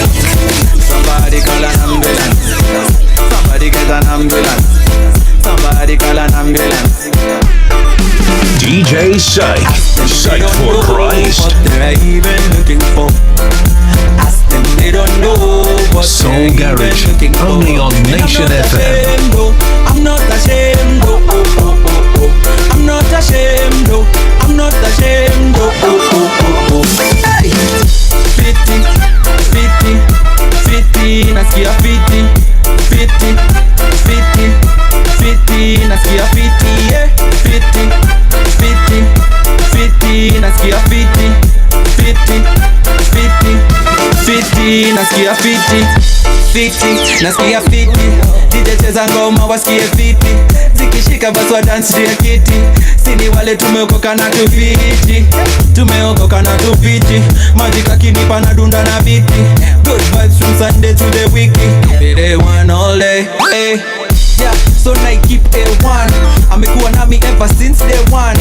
Somebody call an ambulance. Somebody get an ambulance. Somebody call an ambulance. DJ Psych. Psych for Christ. What they're even looking for. Ask them, they don't know what Soul Garage, only on Nation FM. I'm not ashamed, oh, oh, oh, oh, oh. I'm not ashamed, oh. I'm not ashamed, oh, oh, oh, oh, oh. Hey. Fitty, fitty, fitty, nasikia fitty, fitty, fitty, fitty, nasikia fitty, yeah. Fitty, fitty, fitty, nasikia fitty, fitty, fitty, fitty, nasikia fitty, fitty, nasikia fitty. DJ cheza ngoma wasikie fiti, zikishika basi wa dance juu ya kiti. Sini wale tumeokoka na tufiti, tumeokoka na tufiti. Majika kinipa na dunda na biti. Good vibes from Sunday to the weekend. Day one all day, hey. Yeah, so I keep A1. Amekuwa nami ever since day one.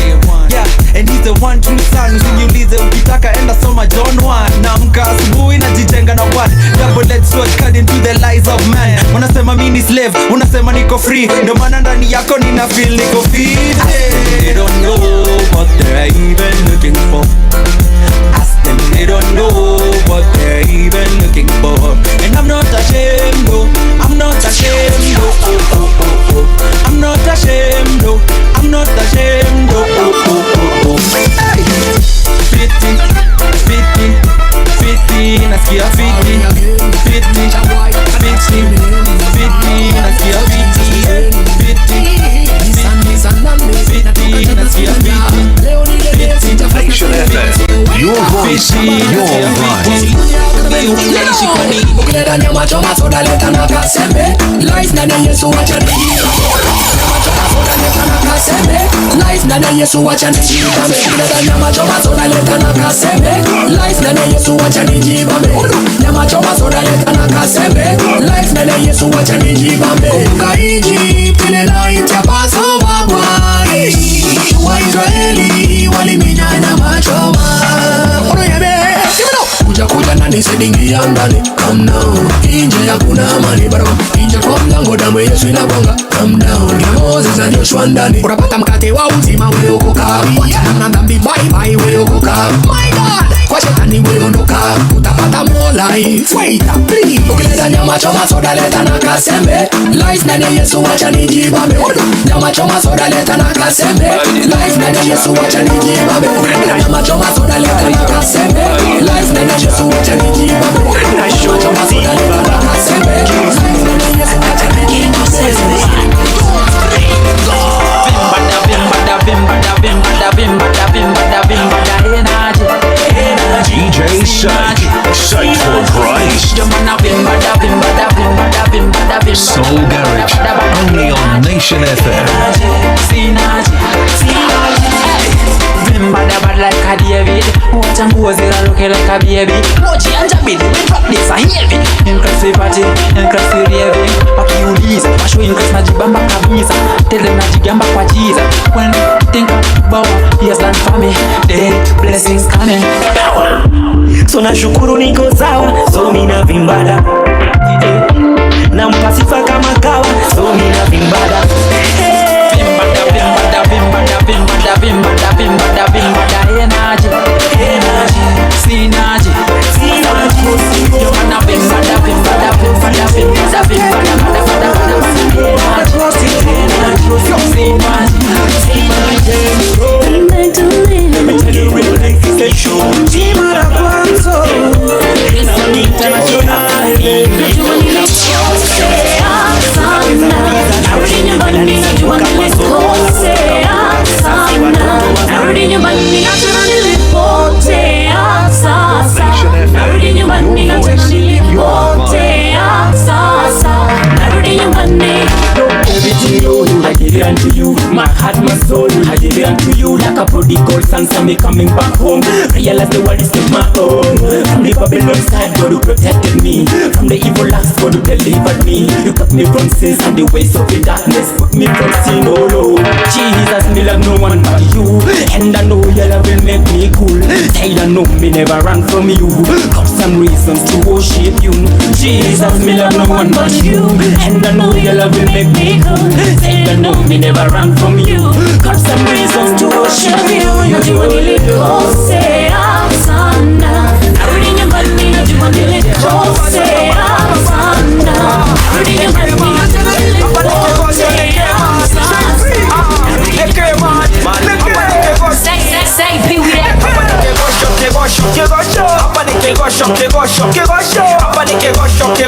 Yeah, and he's the one true son. Usiniulize ukitaka enda soma John 1. Naamka asubuhi najijenga na what? Double-edged sword cut into the lies of man. Unasema mimi ni slave, unasema niko free. Ndio maana ndani yako nina feel niko fit. They don't know what they're even looking for. Ask them, they don't know what they're even looking for. And I'm not ashamed, oh. I'm not ashamed, oh, oh, oh, oh, oh. I'm not ashamed, oh. I'm not ashamed, oh, oh, oh, oh, oh. Hey. Fitty, fitty, fitty, nasikia fitty, fitty, fitty, fitty, nasikia fitty, fitty, fitty, nasikia fitty. Nation FM. Your voice, your vibe. Ukileta nyama choma soda leta na kasembe. Life na Yesu wacha nijibambe. Nyama choma soda leta na kasembe. Life na Yesu wacha nijibambe. Ukileta nyama choma soda leta na kasembe. Life na Yesu wacha nijibambe. Nyama choma soda leta na kasembe. Life na Yesu wacha nijibambe. Ukaiji pile light ya Passover bwai. Waisraeli waliminya nyama choma. Kuja na nisedingi ya ndani. Come down, inje hakuna amani baraba. Inje kwa mlango damu Yesu inabonga. Come down, kina Moses na Joshua ndani. Unapata mkate wa uzima uliokoka. Na dhambi bye bye uliokoka. My God, kwa shetani uliondoka. Utapata more life. Wait up please. Ukileta nyama choma soda leta na kasembe. Life na Yesu wacha nijibambe. Nyama choma soda leta na kasembe. Life na Yesu wacha nijibambe. Nyama choma soda leta na kasembe. Life na Yesu wacha nijibambe. Nyama choma soda leta na kasembe. Life na Yesu wacha nijibambe. DJ Psych. Psych for Christ. Soul Garage, only on Nation FM. Bad like a David. Watch and go zero look like a baby. Watch and jump it, we drop this a heavy. Inclusive party, inclusive raving. Akiuliza, masho inclusive najibamba kabisa. Tell them najigamba kwa Jesus. When think about years done for me, the blessings coming. So nashukuru niko sawa, so mina vimbada. Na mpasifa kama kawa, so mina vimbada. Energy, synergy. You wanna let me tell you real life is a show. I give it unto you, my heart, my soul, I give it unto you. Like a prodigal son, so me coming back home. Realize the world is not my own. From the Babylon side, God who protected me. From the evil last, God who delivered me. You cut me from sins and the ways of the darkness. Put me from sin, oh Lord. you, and I know your love will make me cool. Say I know me never run from you. Got some reasons to worship you. Jesus, me love no one but you, and I know your love will make me cool. Say I know me never run from you. Got some reasons to worship you. Najua nilikosea sana, narudi nyumbani. Najua nilikosea sana, narudi nyumbani. Say be with that. Say